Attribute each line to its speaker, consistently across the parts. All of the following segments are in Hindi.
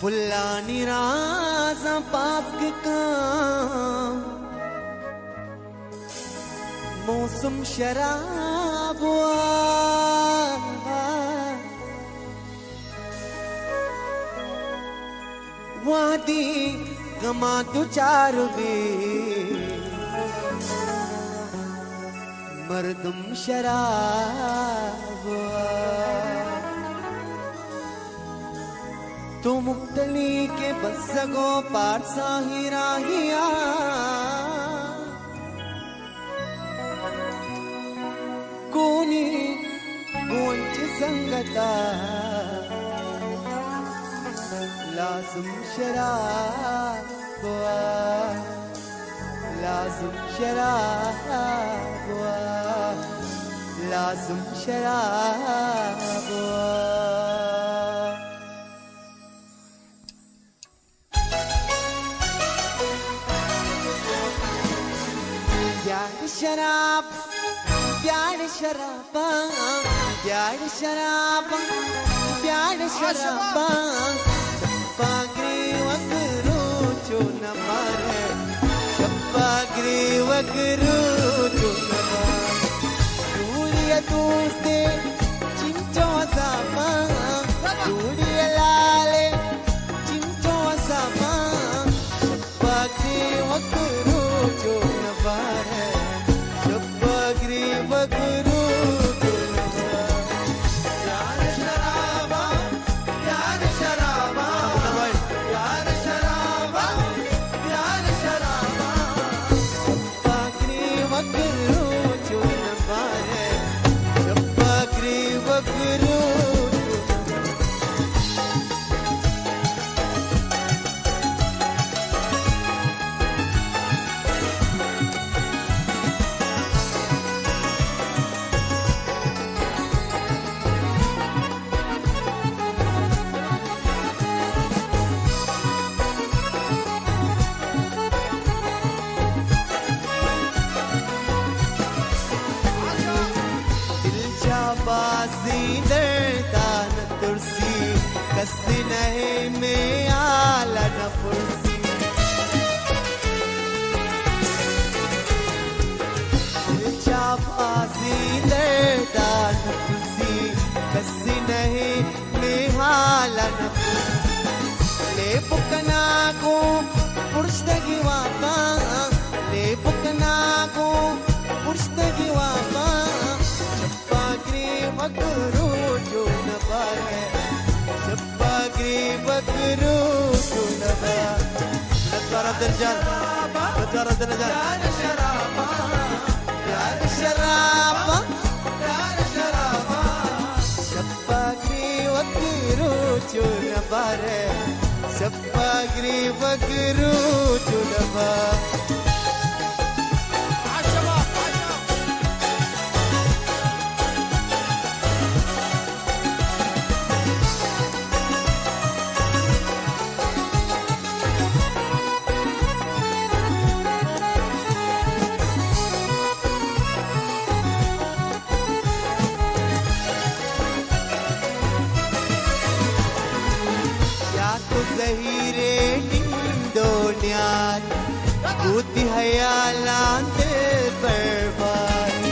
Speaker 1: फुल्लानी राजा पाक का मौसम शराब वादी गमा दो चार भी मर्दम शराब तो मुक्तली के बसगो पारसा ही राहिया कोनी गोंच संगता लाजुम शराब लाजुम शराब लाजुम शराब शराब प्यार शराबा प्यार शराबा प्यार शराबा चप्पाग्री वगरू जो न मारे चप्पाग्री वगरू जो न मारे दूरिया दूसरे चिंचो सामा दूरिया लाले चिंचो सामा चप्पाग्री वगरू जो न मारे बगरू प्यार शराबा प्यार शराबा प्यार शराबा प्यार शराबा चप्पाग्री बगरू चून मारे चप्पाग्री बगरू नहीं में आला न पुरसी चापासी दर्दान पुरसी कसी नहीं में आला न ले पुकना को पुरुषदगी वापा ले पुकना को पुरुषदगी वापा चप्पाग्री मगरू जो न पाए चप्पाग्री बगरू चुनबा नज़ारा दरजान नज़ारा दरजान प्यार शराबा प्यार शराबा प्यार शराबा चप्पाग्री बगरू चुनबा रे चप्पाग्री बगरू चुनबा ज़हीरे निंदोन्यात कूती हयालान दिल बर्बाद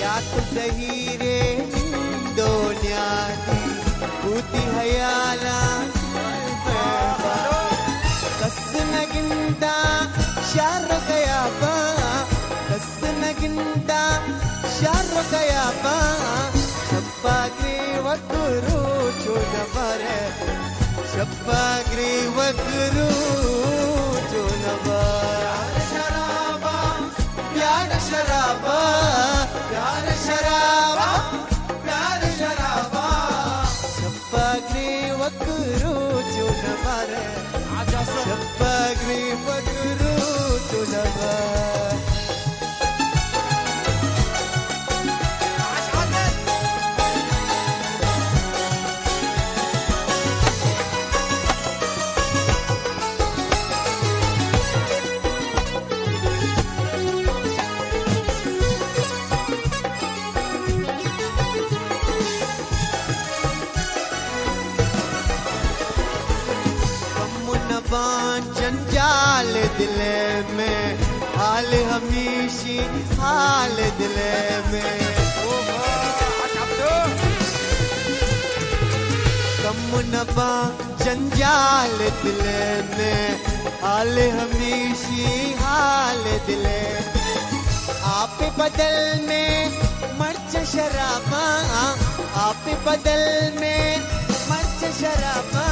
Speaker 1: या तो ज़हीरे निंदोन्यात कूती हयालान दिल बर्बाद कस नगिंदा शार गया बा कस नगिंदा शार गया बा चप्पाग्री वगरू चून मारे चप्पाग्री वगरू चून मारे शराबा प्यार शराबा प्यार शराबा प्यार शराबा चप्पाग्री वगरू चून मारे चप्पाग्री वगरू चून मारे हाल हमेशी हाल दिल में कम नबा जंजाल दिल में हाल हमेशी हाल दिल आप बदल में मर्च शराबा आप बदल में मर्च शराबा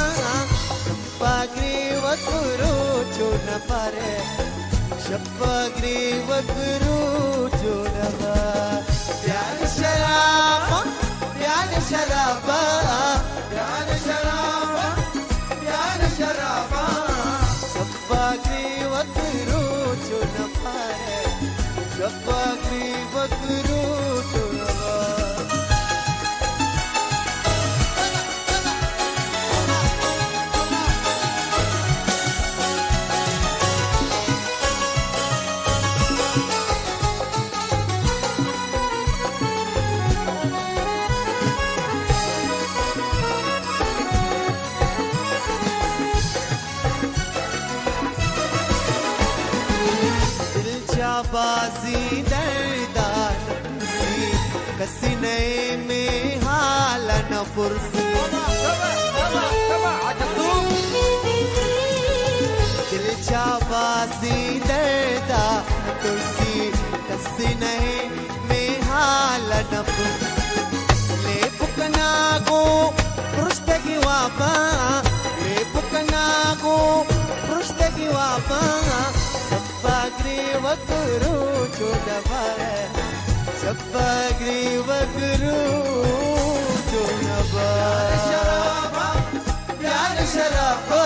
Speaker 1: शप्पाग्री वगुरु चुन पर शप्पाग्री वगुरु चुन प्यार शराबा प्यार शराबा प्यार शराबा प्यार शराबा शप्पाग्री वगुरु चुन पर शप्पाग्री वगुरु चुन बाजी दर्दार सी कसीने में हाल न पुरसी दिल चाबाजी दर्दा तुसी कसीने में हाल न पुरसी ले पुकना गो पृष्ठगी वापा ले पुकना गो पृष्ठगी वापा शप्पाग्री वगुरु चुनबर शप्पाग्री वगुरु चुनबर प्यार शराबा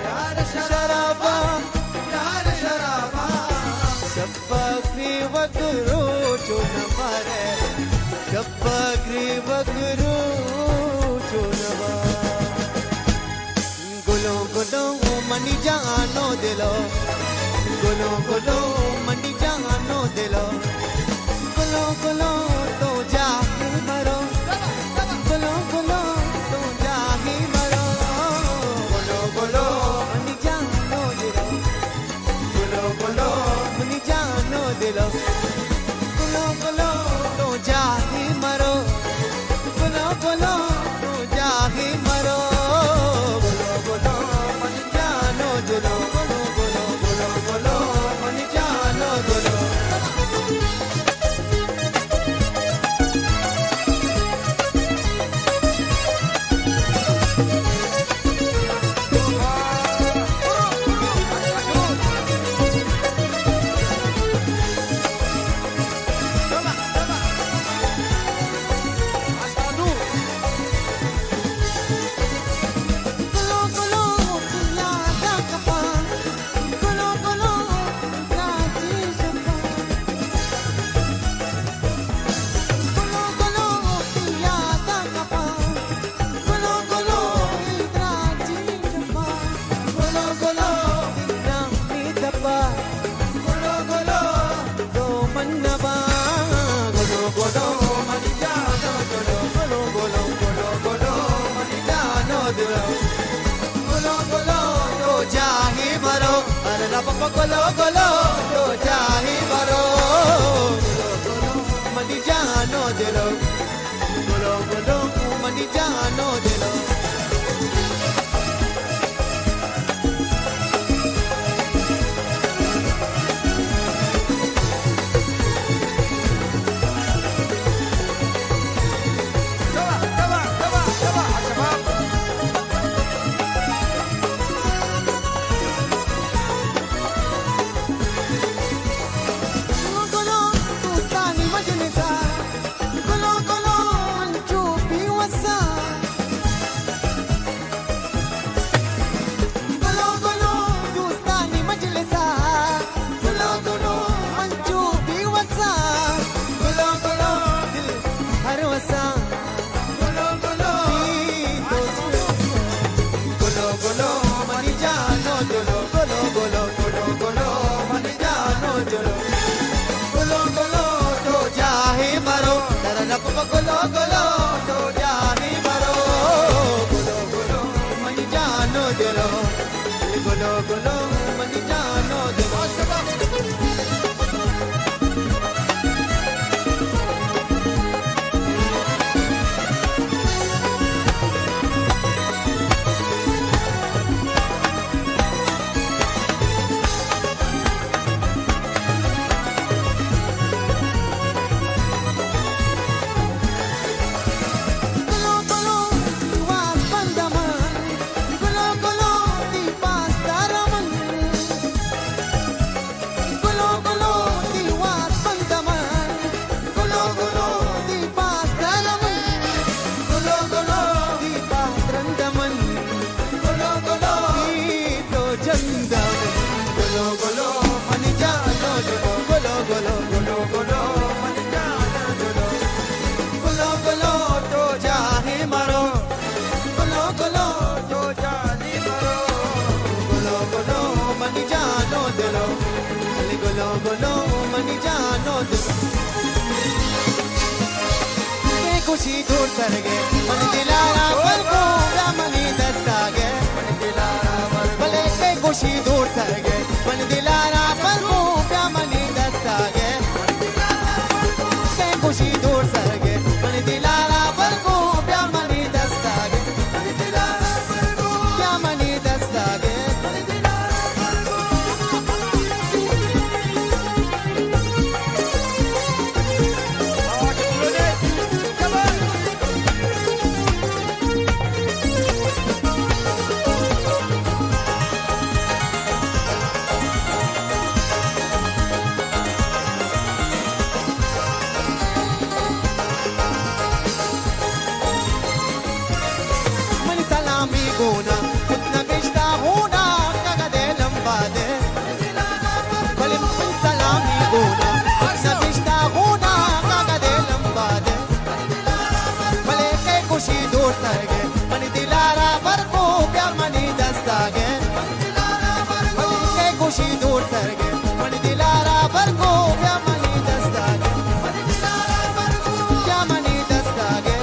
Speaker 1: प्यार शराबा प्यार शराबा शप्पाग्री वगुरु चुनबर शप्पाग्री वगुरु चुनबर गुलो गुलो मनी जानो दिलो गुलो गुलो मनी जानो दिलो गुलो गुलो तो जाही मरो गुलो गुलो तो जाही मरो गुलो गुलो मनी जानो दिलो गुलो गुलो मनी जानो दिलो गुलो गुलो तो जाही मरो गुलो गुलो तो जाही मरो गुलो गुलो मनी जानो दिलो गोलो गोलो तो जाही मरो मनी जानो दिलो गोलो गोलो मनी जानो दिलो गोलो गोलो तो जाही मरो गोलो गोलो मनी जानो दिलो गोलो गोलो मनी जानो दिलो गुलो गुलो मनी जानो खुशी दूर सरगे मन दिलारा पर को मनी दस्तागे भले के खुशी दूर सरगे मन दिलारा पर को मनी दस्तागे के खुशी दूर सरगे मन दिलारा पर को मनी दस्तागे क्या मनी दस्तागे Guna, utna bishta huna, kagade lambade. Bale mun salami guna, utna bishta huna, kagade lambade. Bale ke kushi dur sarge, mani dilara barko pyar mani dastage. Bale ke kushi dur sarge, mani dilara barko pyar mani dastage. Pyar mani dastage.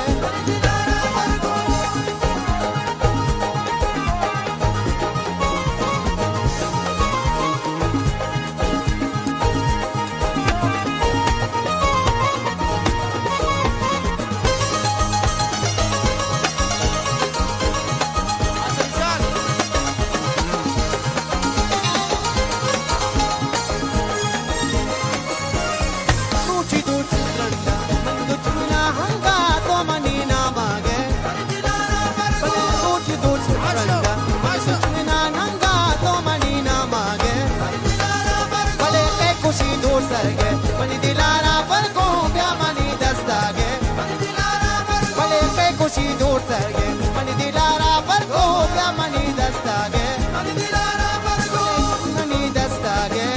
Speaker 1: सरगे मनी दिलारा पर को मनी दस्तागे भले पे खुशी दूर सरगे मनी दिलारा पर को मनी दस्तागे मनी दस्तागे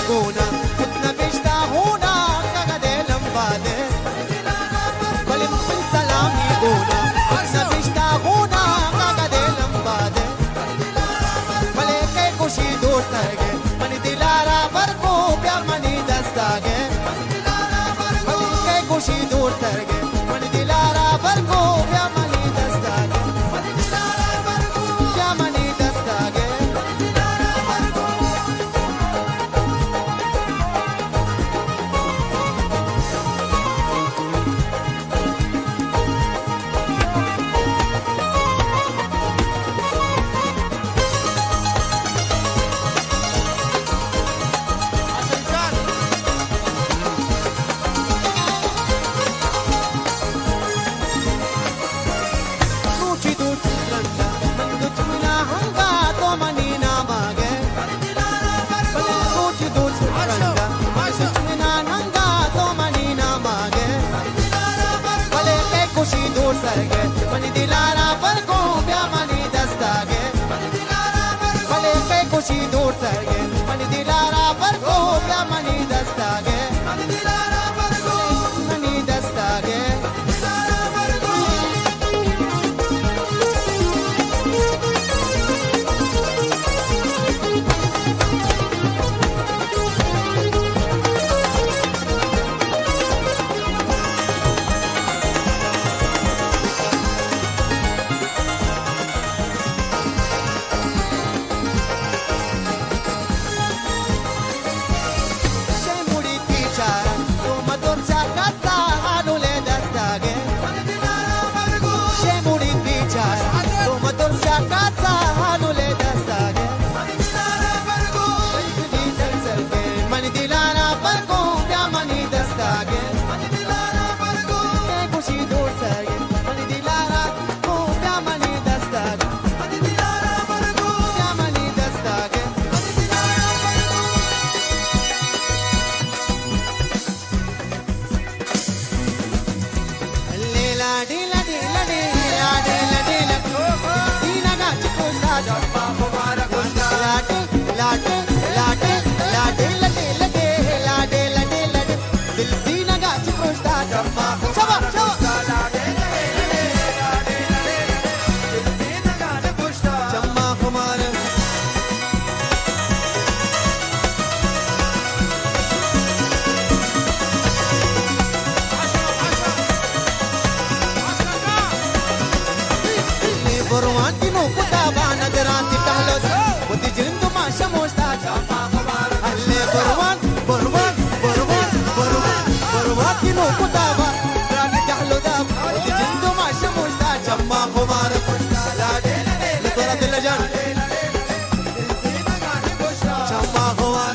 Speaker 1: guna utna bishta huna kagade lambade bale mun salami guna utna bishta huna kagade lambade bale ke kushi dur sarge mani dilara par ko pyar mani dastage bale ke kushi dur sarge mani dilara par ko pyar mani dastage pyar mani dastage सरगे मनी दिलारा पर को मनी दस्तागे भले पे खुशी दूर सरगे मनी दिलारा पर को मनी दस्तागे मनी दस्तागे pushta chamma chaba chaba chamma kumar Borwanti no kutaba nadarati tahlo wati jindu ma shamosta chamma kumar alle borwanti no kutaba nadarati tahlo dab wati jindu ma shamosta chamma kumar la de la de la jan chamma kumar